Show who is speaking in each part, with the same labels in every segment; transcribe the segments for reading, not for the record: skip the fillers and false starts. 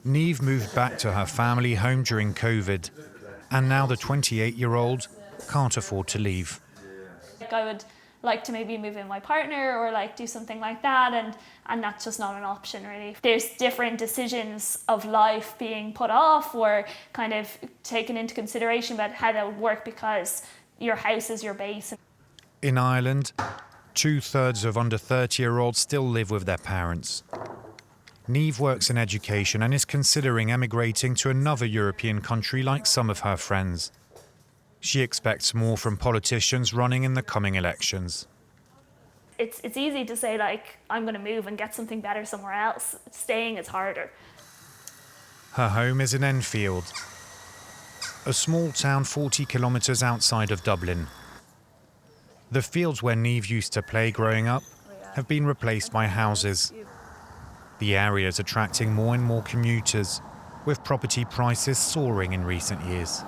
Speaker 1: Niamh moved back to her family home during COVID, and now the 28-year-old can't afford to leave.
Speaker 2: I would like to maybe move in with my partner or do something like that, and that's just not an option really. There's different decisions of life being put off or kind of taken into consideration about how that would work because your house is your base.
Speaker 1: In Ireland, 2/3 of under 30-year-olds still live with their parents. Niamh works in education and is considering emigrating to another European country like some of her friends. She expects more from politicians running in the coming elections.
Speaker 2: It's easy to say I'm going to move and get something better somewhere else. Staying is harder.
Speaker 1: Her home is in Enfield, a small town 40 kilometres outside of Dublin. The fields where Niamh used to play growing up have been replaced by houses. The area is attracting more and more commuters, with property prices soaring in recent years.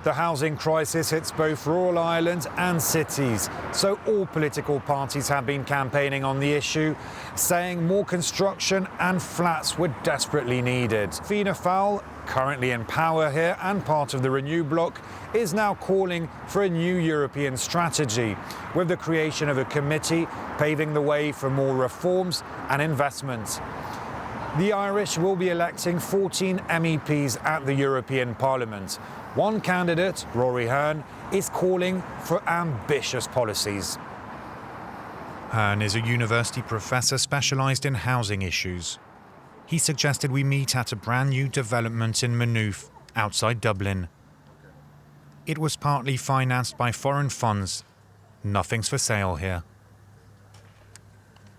Speaker 1: The housing crisis hits both rural Ireland and cities, so all political parties have been campaigning on the issue, saying more construction and flats were desperately needed. Fianna Fáil, currently in power here and part of the Renew bloc, is now calling for a new European strategy, with the creation of a committee paving the way for more reforms and investment. The Irish will be electing 14 MEPs at the European Parliament. One candidate, Rory Hearn, is calling for ambitious policies. Hearn is a university professor specialised in housing issues. He suggested we meet at a brand new development in Maynooth, outside Dublin. It was partly financed by foreign funds. Nothing's for sale here.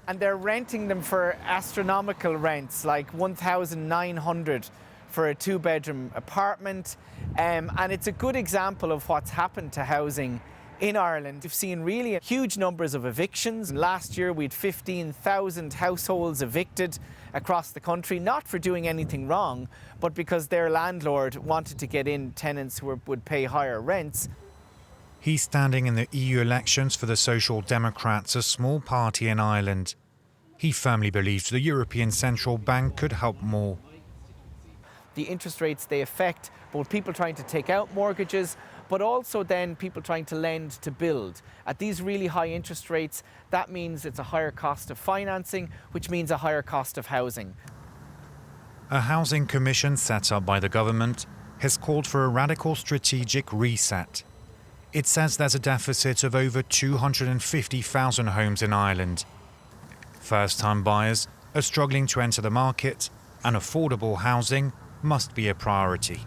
Speaker 3: And they're renting them for astronomical rents, like 1,900 for a 2-bedroom apartment. And it's a good example of what's happened to housing in Ireland. We've seen really huge numbers of evictions. Last year we had 15,000 households evicted across the country, not for doing anything wrong, but because their landlord wanted to get in tenants who would pay higher rents.
Speaker 1: He's standing in the EU elections for the Social Democrats, a small party in Ireland. He firmly believes the European Central Bank could help more.
Speaker 3: The interest rates, they affect both people trying to take out mortgages, but also then people trying to lend to build. At these really high interest rates, that means it's a higher cost of financing, which means a higher cost of housing.
Speaker 1: A housing commission set up by the government has called for a radical strategic reset. It says there's a deficit of over 250,000 homes in Ireland. First-time buyers are struggling to enter the market, and affordable housing must be a priority.